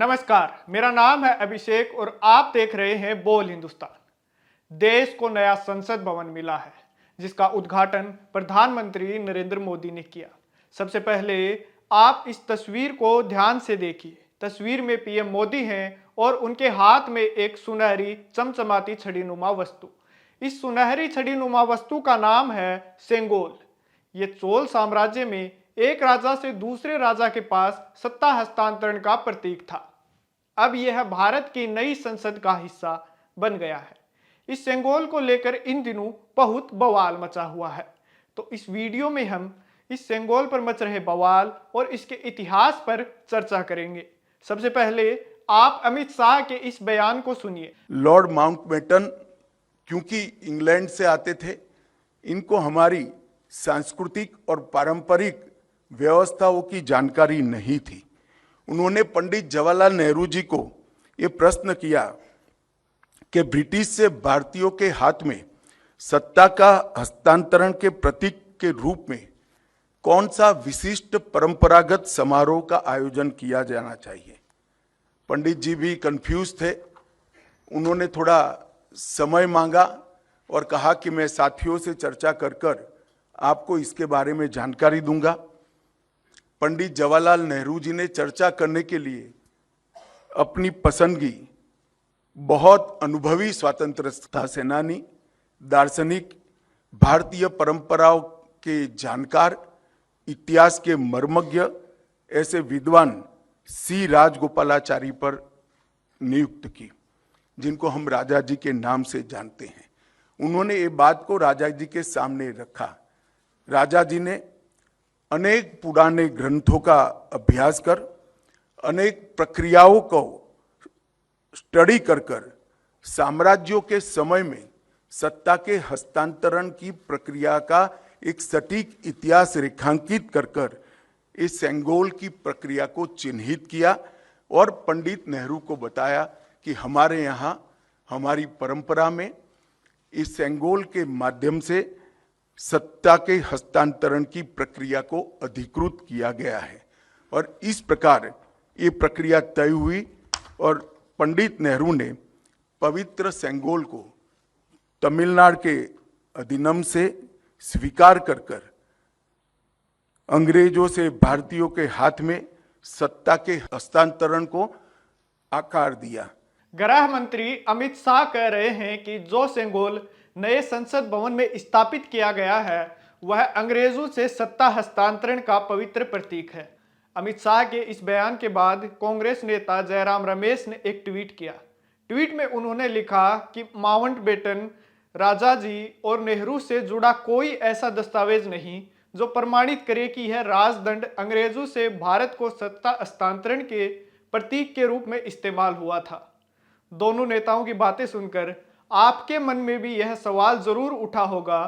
नमस्कार, मेरा नाम है अभिषेक और आप देख रहे हैं बोल हिंदुस्तान। देश को नया संसद भवन मिला है, जिसका उद्घाटन प्रधानमंत्री नरेंद्र मोदी ने किया। सबसे पहले आप इस तस्वीर को ध्यान से देखिए। तस्वीर में पीएम मोदी हैं और उनके हाथ में एक सुनहरी चमचमाती छड़ीनुमा वस्तु। इस सुनहरी छड़ीनुमा वस्तु का नाम है सेंगोल। ये चोल साम्राज्य में एक राजा से दूसरे राजा के पास सत्ता हस्तांतरण का प्रतीक था। अब यह भारत की नई संसद का हिस्सा बन गया है। इस सेंगोल को लेकर इन दिनों बहुत बवाल मचा हुआ है। तो इस वीडियो में हम इस सेंगोल पर मच रहे बवाल और इसके इतिहास पर चर्चा करेंगे। सबसे पहले आप अमित शाह के इस बयान को सुनिए। लॉर्ड माउंटबेटन क्योंकि इंग्लैंड से आते थे, इनको हमारी सांस्कृतिक और पारंपरिक व्यवस्थाओं की जानकारी नहीं थी। उन्होंने पंडित जवाहरलाल नेहरू जी को ये प्रश्न किया कि ब्रिटिश से भारतीयों के हाथ में सत्ता का हस्तांतरण के प्रतीक के रूप में कौन सा विशिष्ट परंपरागत समारोह का आयोजन किया जाना चाहिए। पंडित जी भी कंफ्यूज थे। उन्होंने थोड़ा समय मांगा और कहा कि मैं साथियों से चर्चा कर आपको इसके बारे में जानकारी दूंगा। पंडित जवाहरलाल नेहरू जी ने चर्चा करने के लिए अपनी पसंदगी बहुत अनुभवी स्वतंत्रता सेनानी, दार्शनिक, भारतीय परंपराओं के जानकार, इतिहास के मर्मज्ञ ऐसे विद्वान सी राजगोपालाचारी पर नियुक्त की, जिनको हम राजा जी के नाम से जानते हैं। उन्होंने ये बात को राजा जी के सामने रखा। राजा जी ने अनेक पुराने ग्रंथों का अभ्यास कर, अनेक प्रक्रियाओं को स्टडी कर साम्राज्यों के समय में सत्ता के हस्तांतरण की प्रक्रिया का एक सटीक इतिहास रेखांकित कर इस सेंगोल की प्रक्रिया को चिन्हित किया और पंडित नेहरू को बताया कि हमारे यहाँ हमारी परंपरा में इस सेंगोल के माध्यम से सत्ता के हस्तांतरण की प्रक्रिया को अधिकृत किया गया है। और इस प्रकार ये प्रक्रिया तय हुई और पंडित नेहरू ने पवित्र सेंगोल को तमिलनाडु के अधिनियम से स्वीकार कर अंग्रेजों से भारतीयों के हाथ में सत्ता के हस्तांतरण को आकार दिया। गृह मंत्री अमित शाह कह रहे हैं कि जो सेंगोल नए संसद भवन में स्थापित किया गया है वह अंग्रेजों से सत्ता हस्तांतरण का पवित्र प्रतीक है। अमित शाह के इस बयान के बाद कांग्रेस नेता जयराम रमेश ने एक ट्वीट किया। ट्वीट में उन्होंने लिखा कि माउंटबेटन, राजा जी और नेहरू से जुड़ा कोई ऐसा दस्तावेज नहीं जो प्रमाणित करे कि यह राजदंड अंग्रेजों से भारत को सत्ता हस्तांतरण के प्रतीक के रूप में इस्तेमाल हुआ था। दोनों नेताओं की बातें सुनकर आपके मन में भी यह सवाल जरूर उठा होगा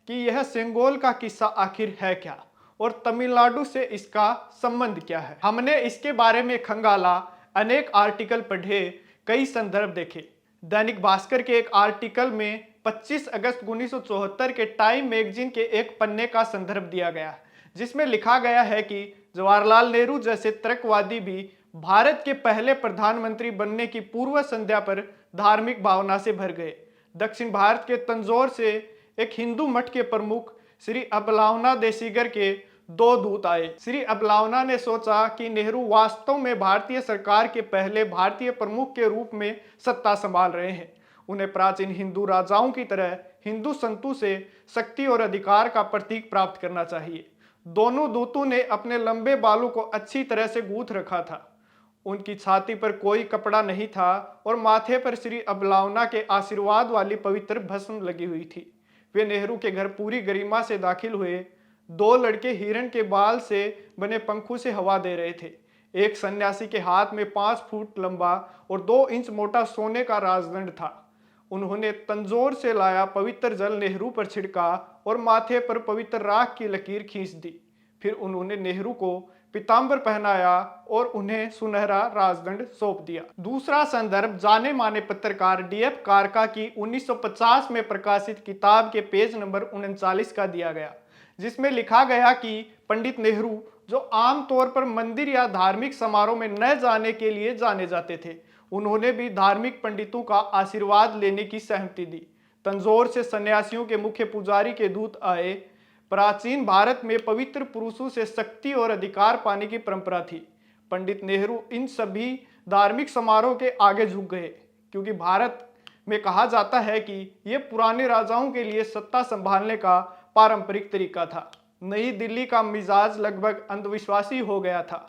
कि यह सेंगोल का किस्सा आखिर है क्या और तमिलनाडु से इसका संबंध क्या है। हमने इसके बारे में खंगाला, अनेक आर्टिकल पढ़े, कई संदर्भ देखे। दैनिक भास्कर के एक आर्टिकल में 25 अगस्त 1974 के टाइम मैगजीन के एक पन्ने का संदर्भ दिया गया, जिसमें लिखा गया है कि जवाहरलाल नेहरू जैसे तर्कवादी भी भारत के पहले प्रधानमंत्री बनने की पूर्व संध्या पर धार्मिक भावना से भर गए। दक्षिण भारत के तंजौर से एक हिंदू मठ के प्रमुख श्री अबलावना देसीगर के 2 दूत आए। श्री अबलावना ने सोचा कि नेहरू वास्तव में भारतीय सरकार के पहले भारतीय प्रमुख के रूप में सत्ता संभाल रहे हैं। उन्हें प्राचीन हिंदू राजाओं की तरह हिंदू संतों से शक्ति और अधिकार का प्रतीक प्राप्त करना चाहिए। दोनों दूतों ने अपने लंबे बालों को अच्छी तरह से गूंथ रखा था। उनकी छाती पर कोई कपड़ा नहीं था और माथे पर श्री अबलावना के आशीर्वाद वाली पवित्र भस्म लगी हुई थी। वे नेहरू के घर पूरी गरिमा से दाखिल हुए। 2 लड़के हिरण के बाल से बने पंखों से हवा दे रहे थे। एक सन्यासी के हाथ में 5 फुट लंबा और 2 इंच मोटा सोने का राजदंड था। उन्होंने तंजौर से लाया पवित्र जल नेहरू पर छिड़का और माथे पर पवित्र राख की लकीर खींच दी। फिर उन्होंने नेहरू को पीताम्बर पहनाया और उन्हें सुनहरा राजदंड सौंप दिया। दूसरा संदर्भ जाने माने पत्रकार डीएफ कारका की 1950 में प्रकाशित किताब के पेज नंबर 39 का दिया गया, जिसमें लिखा गया कि पंडित नेहरू जो आमतौर पर मंदिर या धार्मिक समारोह में न जाने के लिए जाने जाते थे, उन्होंने भी धार्मिक पंडितों का आशीर्वाद लेने की सहमति दी। तंजौर से सन्यासियों के मुख्य पुजारी के दूत आए। प्राचीन भारत में पवित्र पुरुषों से शक्ति और अधिकार पाने की परंपरा थी। पंडित नेहरू इन सभी धार्मिक समारोह के आगे झुक गए, क्योंकि भारत में कहा जाता है कि यह पुराने राजाओं के लिए सत्ता संभालने का पारंपरिक तरीका था। नई दिल्ली का मिजाज लगभग अंधविश्वासी हो गया था।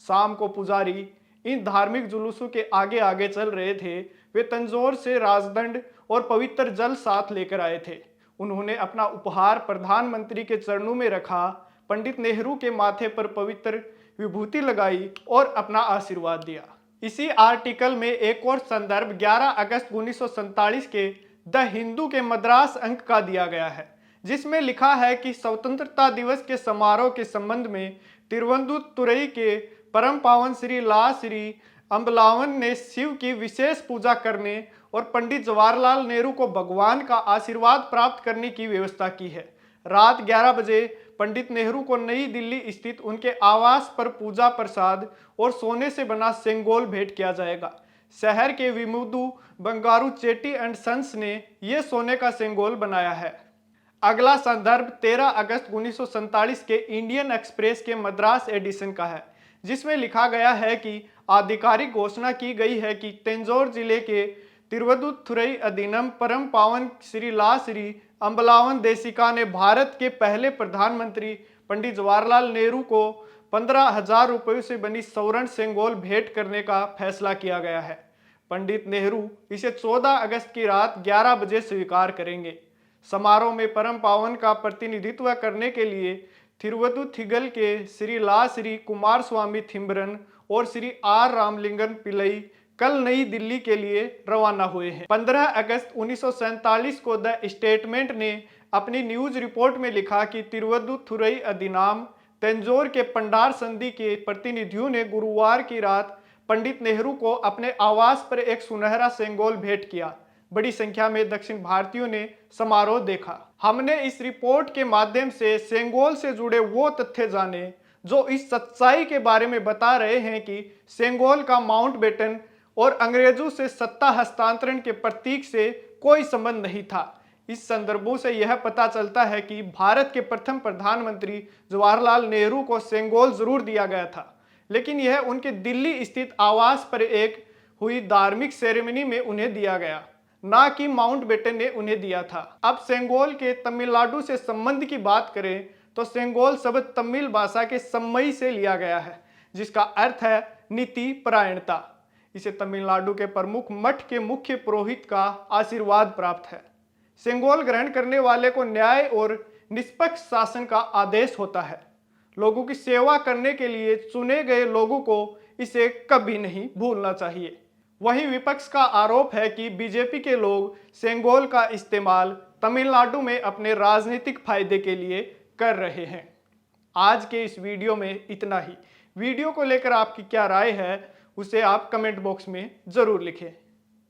शाम को पुजारी इन धार्मिक जुलूसों के आगे आगे चल रहे थे। वे तंजौर से राजदंड और पवित्र जल साथ लेकर आए थे। उन्होंने अपना उपहार प्रधानमंत्री के चरणों में रखा, पंडित नेहरू के माथे पर पवित्र विभूति लगाई और अपना आशीर्वाद दिया। इसी आर्टिकल में एक और संदर्भ 11 अगस्त 1947 के द हिंदू के मद्रास अंक का दिया गया है, जिसमें लिखा है कि स्वतंत्रता दिवस के समारोह के संबंध में तिरुवंतुरई के परम पावन श्री ला श्री अम्बलावन ने शिव की विशेष पूजा करने और पंडित जवाहरलाल नेहरू को भगवान का आशीर्वाद प्राप्त करने की व्यवस्था की है। रात 11 बजे पंडित नेहरू को नई दिल्ली स्थित उनके आवास पर पूजा प्रसाद और सोने से बना सेंगोल भेंट किया जाएगा। शहर के विमुदु बंगारू चेट्टी एंड सन्स ने यह सोने का सेंगोल बनाया है। अगला संदर्भ 13 अगस्त 1947 के इंडियन एक्सप्रेस के मद्रास एडिशन का है, जिसमें लिखा गया है कि आधिकारिक घोषणा की गई है कि तंजौर जिले के तिरुवंतुरई अधीनम परम पावन श्री ला श्री अम्बलावन देशिका ने भारत के पहले प्रधानमंत्री पंडित जवाहरलाल नेहरू को 15,000 रुपयों से बनी स्वर्ण सेंगोल भेंट करने का फैसला किया गया है। पंडित नेहरू इसे 14 अगस्त की रात 11 बजे स्वीकार करेंगे। समारोह में परम पावन का प्रतिनिधित्व करने के लिए थिरुवंतुथिगल के श्री ला श्री कुमार स्वामी थिम्बरन और श्री आर रामलिंगन पिल्लई कल नई दिल्ली के लिए रवाना हुए हैं। 15 अगस्त 1947 को द स्टेटमेंट ने अपनी न्यूज रिपोर्ट में लिखा कि तिरुवंतुरई अधिनाम तंजौर के पंडार संधि के प्रतिनिधियों ने गुरुवार की रात पंडित नेहरू को अपने आवास पर एक सुनहरा सेंगोल भेंट किया। बड़ी संख्या में दक्षिण भारतीयों ने समारोह देखा। हमने इस रिपोर्ट के माध्यम से सेंगोल से जुड़े वो तथ्य जाने जो इस सच्चाई के बारे में बता रहे हैं कि सेंगोल का माउंटबेटन और अंग्रेजों से सत्ता हस्तांतरण के प्रतीक से कोई संबंध नहीं था। इस संदर्भों से यह पता चलता है कि भारत के प्रथम प्रधानमंत्री जवाहरलाल नेहरू को सेंगोल जरूर दिया गया था, लेकिन यह उनके दिल्ली स्थित आवास पर एक हुई धार्मिक सेरेमनी में उन्हें दिया गया, ना कि माउंटबेटन ने उन्हें दिया था। अब सेंगोल के तमिलनाडु से संबंध की बात करें तो सेंगोल शब्द तमिल भाषा के सम्मई से लिया गया है, जिसका अर्थ है नीति परायणता। इसे तमिलनाडु के प्रमुख मठ के मुख्य पुरोहित का आशीर्वाद प्राप्त है। सेंगोल ग्रहण करने वाले को न्याय और निष्पक्ष शासन का आदेश होता है। लोगों की सेवा करने के लिए चुने गए लोगों को इसे कभी नहीं भूलना चाहिए। वहीं विपक्ष का आरोप है कि बीजेपी के लोग सेंगोल का इस्तेमाल तमिलनाडु में अपने राजनीतिक फायदे के लिए कर रहे हैं। आज के इस वीडियो में इतना ही। वीडियो को लेकर आपकी क्या राय है उसे आप कमेंट बॉक्स में जरूर लिखें।